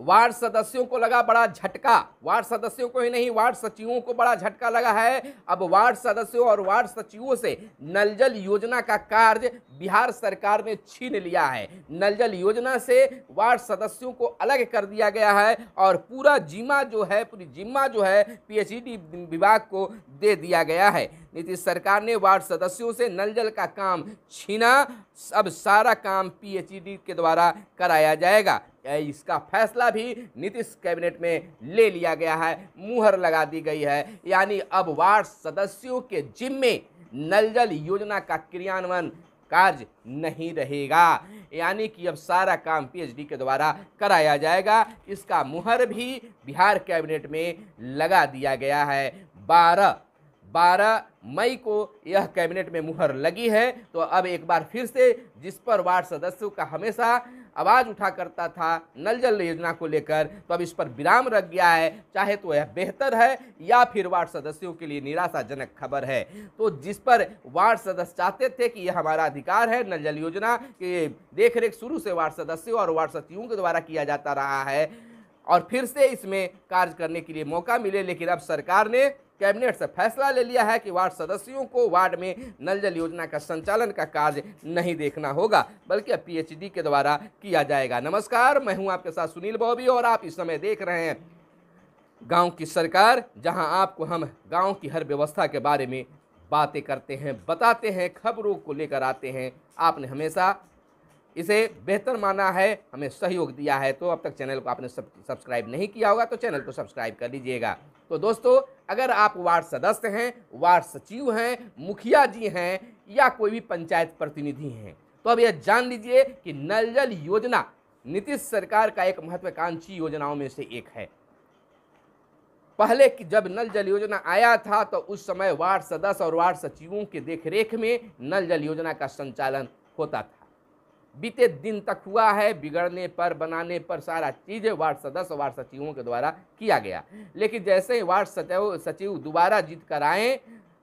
Ward सदस्यों को लगा बड़ा झटका। वार्ड सदस्यों को ही नहीं, वार्ड सचिवों को बड़ा झटका लगा है। अब वार्ड सदस्यों और वार्ड सचिवों से नल जल योजना का कार्य बिहार सरकार ने छीन लिया है। नल जल योजना से वार्ड सदस्यों को अलग कर दिया गया है और पूरी जिम्मा जो है पीएचईडी विभाग को दे दिया गया है। नीतीश सरकार ने वार्ड सदस्यों से नल जल का काम छीना। अब सारा काम पीएचईडी के द्वारा कराया जाएगा। इसका फैसला भी नीतीश कैबिनेट में ले लिया गया है, मुहर लगा दी गई है। यानी अब वार्ड सदस्यों के जिम्मे नल जल योजना का क्रियान्वयन कार्य नहीं रहेगा। यानी कि अब सारा काम पीएचईडी के द्वारा कराया जाएगा। इसका मुहर भी बिहार कैबिनेट में लगा दिया गया है। 12 मई को यह कैबिनेट में मुहर लगी है। तो अब एक बार फिर से जिस पर वार्ड सदस्यों का हमेशा आवाज़ उठा करता था नल जल योजना को लेकर, तो अब इस पर विराम रख गया है। चाहे तो यह बेहतर है या फिर वार्ड सदस्यों के लिए निराशाजनक खबर है। तो जिस पर वार्ड सदस्य चाहते थे कि यह हमारा अधिकार है, नल जल योजना की देखरेख शुरू से वार्ड सदस्यों और वार्ड सचिवों के द्वारा किया जाता रहा है और फिर से इसमें कार्य करने के लिए मौका मिले, लेकिन अब सरकार ने कैबिनेट से फैसला ले लिया है कि वार्ड सदस्यों को वार्ड में नल जल योजना का संचालन का कार्य नहीं देखना होगा, बल्कि अब पीएचईडी के द्वारा किया जाएगा। नमस्कार, मैं हूं आपके साथ सुनील बॉबी और आप इस समय देख रहे हैं गांव की सरकार, जहां आपको हम गांव की हर व्यवस्था के बारे में बातें करते हैं, बताते हैं, खबरों को लेकर आते हैं। आपने हमेशा इसे बेहतर माना है, हमें सहयोग दिया है, तो अब तक चैनल को आपने सब्सक्राइब नहीं किया होगा तो चैनल को सब्सक्राइब कर लीजिएगा। तो दोस्तों, अगर आप वार्ड सदस्य हैं, वार्ड सचिव हैं, मुखिया जी हैं या कोई भी पंचायत प्रतिनिधि हैं, तो अब यह जान लीजिए कि नल जल योजना नीतीश सरकार का एक महत्वाकांक्षी योजनाओं में से एक है। पहले जब नल जल योजना आया था तो उस समय वार्ड सदस्य और वार्ड सचिवों के देखरेख में नल जल योजना का संचालन होता था। बीते दिन तक हुआ है, बिगड़ने पर बनाने पर सारा चीज़ वार्ड सदस्य वार्ड सचिवों के द्वारा किया गया। लेकिन जैसे ही वार्ड सचिव दोबारा जीत कर आए,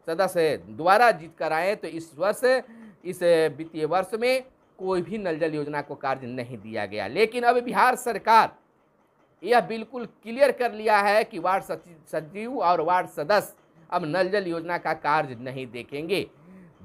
सदस्य दोबारा जीत कर आए, तो इस वित्तीय वर्ष में कोई भी नल जल योजना को कार्य नहीं दिया गया। लेकिन अब बिहार सरकार यह बिल्कुल क्लियर कर लिया है कि वार्ड सचिव और वार्ड सदस्य अब नल जल योजना का कार्य नहीं देखेंगे।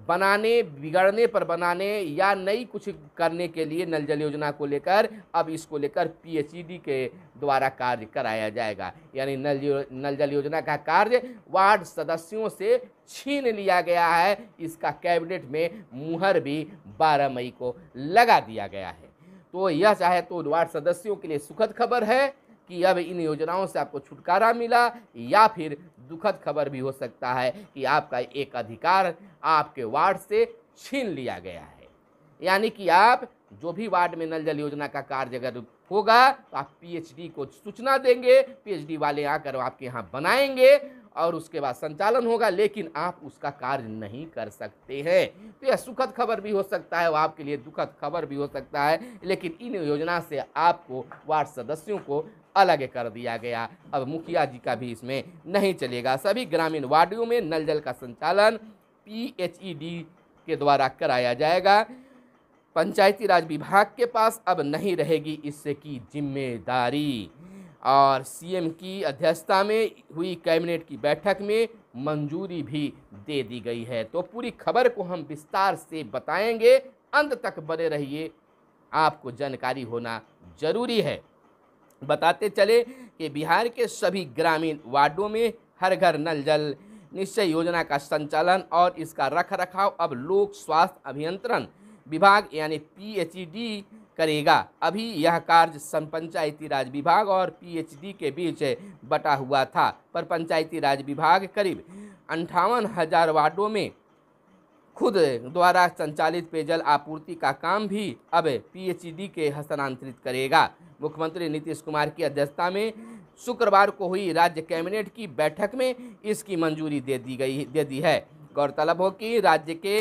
बनाने, बिगड़ने पर बनाने या नई कुछ करने के लिए नल जल योजना को लेकर अब इसको लेकर पीएचईडी के द्वारा कार्य कराया जाएगा। यानी नल जल योजना का कार्य वार्ड सदस्यों से छीन लिया गया है। इसका कैबिनेट में मुहर भी 12 मई को लगा दिया गया है। तो यह चाहे तो वार्ड सदस्यों के लिए सुखद खबर है कि अब इन योजनाओं से आपको छुटकारा मिला, या फिर दुखद खबर भी हो सकता है कि आपका एक अधिकार आपके वार्ड से छीन लिया गया है। यानी कि आप जो भी वार्ड में नल जल योजना का कार्य अगर होगा तो आप पीएचईडी को सूचना देंगे, पीएचईडी वाले आकर आपके यहाँ बनाएंगे और उसके बाद संचालन होगा, लेकिन आप उसका कार्य नहीं कर सकते हैं। तो यह सुखद खबर भी हो सकता है, वो आपके लिए दुखद खबर भी हो सकता है। लेकिन इन योजना से आपको वार्ड सदस्यों को अलग कर दिया गया। अब मुखिया जी का भी इसमें नहीं चलेगा। सभी ग्रामीण वार्डों में नल जल का संचालन पीएचईडी के द्वारा कराया जाएगा। पंचायती राज विभाग के पास अब नहीं रहेगी इससे की जिम्मेदारी। और सीएम की अध्यक्षता में हुई कैबिनेट की बैठक में मंजूरी भी दे दी गई है। तो पूरी खबर को हम विस्तार से बताएंगे, अंत तक बने रहिए, आपको जानकारी होना जरूरी है। बताते चले कि बिहार के सभी ग्रामीण वार्डों में हर घर नल जल निश्चय योजना का संचालन और इसका रखरखाव अब लोक स्वास्थ्य अभियंत्रण विभाग यानी पीएचईडी करेगा। अभी यह कार्य पंचायती राज विभाग और पीएचईडी के बीच बटा हुआ था, पर पंचायती राज विभाग करीब 58,000 वार्डों में खुद द्वारा संचालित पेयजल आपूर्ति का काम भी अब पीएचईडी के हस्तांतरित करेगा। मुख्यमंत्री नीतीश कुमार की अध्यक्षता में शुक्रवार को हुई राज्य कैबिनेट की बैठक में इसकी मंजूरी दे दी है। गौरतलब हो कि राज्य के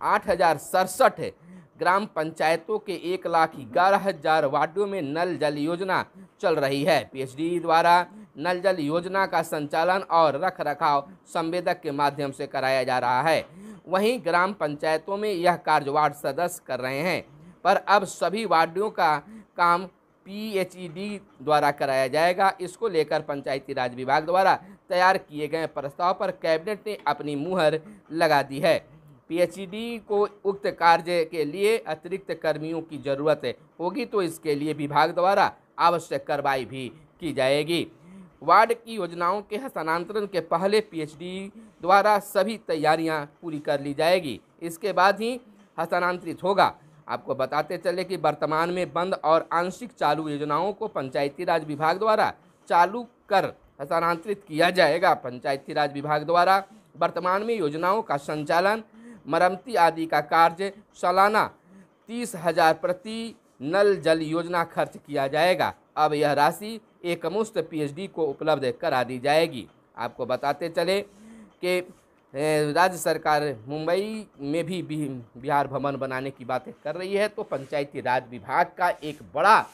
8,067 ग्राम पंचायतों के 1,11,000 वार्डों में नल जल योजना चल रही है। पीएचईडी द्वारा नल जल योजना का संचालन और रखरखाव संवेदक के माध्यम से कराया जा रहा है। वहीं ग्राम पंचायतों में यह कार्य वार्ड सदस्य कर रहे हैं, पर अब सभी वार्डों का काम PHED द्वारा कराया जाएगा। इसको लेकर पंचायती राज विभाग द्वारा तैयार किए गए प्रस्ताव पर कैबिनेट ने अपनी मुहर लगा दी है। PHED को उक्त कार्य के लिए अतिरिक्त कर्मियों की जरूरत होगी, तो इसके लिए विभाग द्वारा आवश्यक कार्रवाई भी की जाएगी। वार्ड की योजनाओं के हस्तांतरण के पहले PHED द्वारा सभी तैयारियां पूरी कर ली जाएगी, इसके बाद ही हस्तांतरित होगा। आपको बताते चले कि वर्तमान में बंद और आंशिक चालू योजनाओं को पंचायती राज विभाग द्वारा चालू कर हस्तांतरित किया जाएगा। पंचायती राज विभाग द्वारा वर्तमान में योजनाओं का संचालन, मरम्मती आदि का कार्य सालाना 30,000 प्रति नल जल योजना खर्च किया जाएगा। अब यह राशि एकमुश्त PHED को उपलब्ध करा दी जाएगी। आपको बताते चले कि राज्य सरकार मुंबई में भी बिहार भवन बनाने की बातें कर रही है, तो पंचायती राज विभाग का एक बड़ा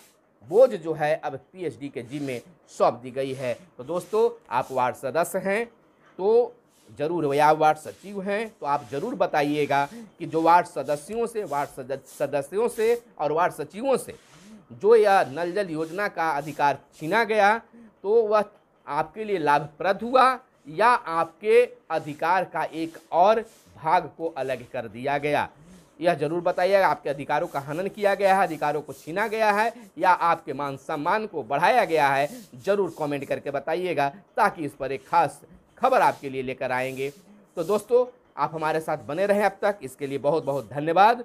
बोझ जो है अब PHED के जिम्मे सौंप दी गई है। तो दोस्तों, आप वार्ड सदस्य हैं तो जरूर, या वार्ड सचिव हैं तो आप जरूर बताइएगा कि जो वार्ड सदस्यों से और वार्ड सचिवों से जो यह नल जल योजना का अधिकार छीना गया, तो वह आपके लिए लाभप्रद हुआ या आपके अधिकार का एक और भाग को अलग कर दिया गया। यह जरूर बताइएगा, आपके अधिकारों का हनन किया गया है, अधिकारों को छीना गया है या आपके मान सम्मान को बढ़ाया गया है। जरूर कमेंट करके बताइएगा, ताकि इस पर एक खास खबर आपके लिए लेकर आएंगे। तो दोस्तों, आप हमारे साथ बने रहें अब तक, इसके लिए बहुत बहुत धन्यवाद।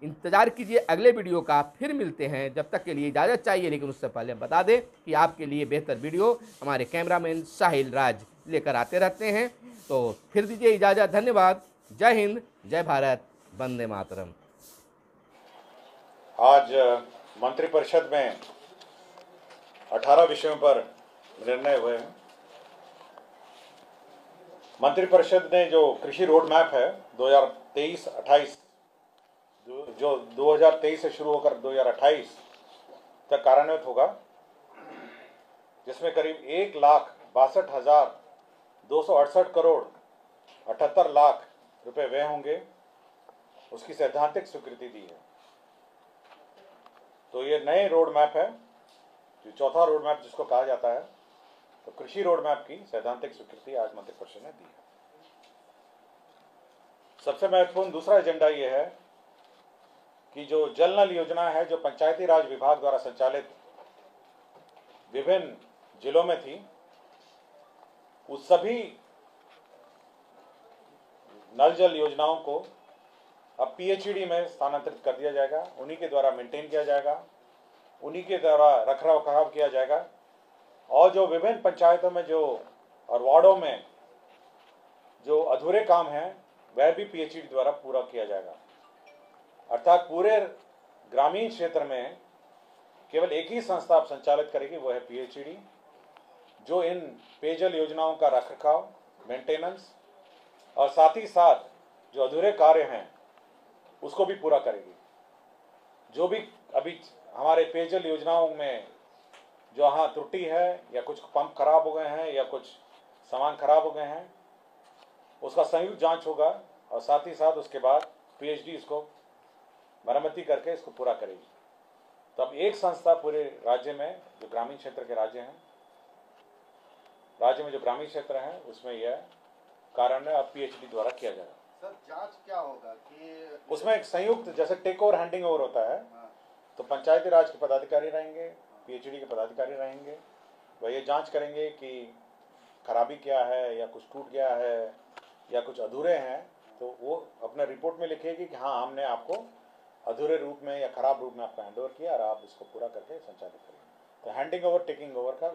इंतजार कीजिए अगले वीडियो का, फिर मिलते हैं। जब तक के लिए इजाज़त चाहिए, लेकिन उससे पहले बता दें कि आपके लिए बेहतर वीडियो हमारे कैमरामैन साहिल राज लेकर आते रहते हैं। तो फिर दीजिए इजाज़त, धन्यवाद। जय हिंद, जय भारत, वंदे मातरम। आज मंत्रिपरिषद में 18 विषयों पर निर्णय हुए हैं। मंत्रिपरिषद ने जो कृषि रोड मैप है 2023-28, जो 2023 से शुरू होकर 2028 तक कार्यान्वित होगा, जिसमें करीब 1,62,268 करोड़ 78 लाख रुपए व्यय होंगे, उसकी सैद्धांतिक स्वीकृति दी है। तो ये नए रोड मैप है, जो चौथा रोड मैप जिसको कहा जाता है। तो कृषि रोड मैप की सैद्धांतिक स्वीकृति आज मंत्रिपरिषद ने दी है। सबसे महत्वपूर्ण दूसरा एजेंडा ये है कि जो जल नल योजना है, जो पंचायती राज विभाग द्वारा संचालित विभिन्न जिलों में थी, उस सभी नल जल योजनाओं को अब PHED में स्थानांतरित कर दिया जाएगा। उन्हीं के द्वारा मेंटेन किया जाएगा, उन्हीं के द्वारा रखरखाव किया जाएगा। और जो विभिन्न पंचायतों में जो और वार्डों में जो अधूरे काम हैं, वह भी PHED द्वारा पूरा किया जाएगा। अर्थात पूरे ग्रामीण क्षेत्र में केवल एक ही संस्था अब संचालित करेगी, वो है PHED, जो इन पेयजल योजनाओं का रखरखाव, मेंटेनेंस और साथ ही साथ जो अधूरे कार्य हैं उसको भी पूरा करेगी। जो भी अभी हमारे पेयजल योजनाओं में जो हाँ त्रुटि है, या कुछ पंप खराब हो गए हैं या कुछ सामान खराब हो गए हैं, उसका संयुक्त जांच होगा और साथ ही साथ उसके बाद PHED इसको मरम्मती करके इसको पूरा करेगी। तब एक संस्था पूरे राज्य में, जो ग्रामीण क्षेत्र के राज्य हैं, राज्य में जो ग्रामीण क्षेत्र हैं, उसमें यह कार्यान्वयन अब PHED द्वारा किया जाएगा। सर, जांच क्या होगा कि उसमें एक संयुक्त, जैसे टेक ओवर हैंडिंग ओवर होता है, तो पंचायती राज के पदाधिकारी रहेंगे, PHED के पदाधिकारी रहेंगे। वह ये जांच करेंगे कि खराबी क्या है, या कुछ टूट गया है या कुछ अधूरे हैं, तो वो अपने रिपोर्ट में लिखेगी कि हाँ, हमने आपको अधूरे रूप में या खराब रूप में आपको हैंड ओवर किया और आप इसको पूरा करके संचालित करेंगे। तो हैंडिंग ओवर, टेकिंग ओवर का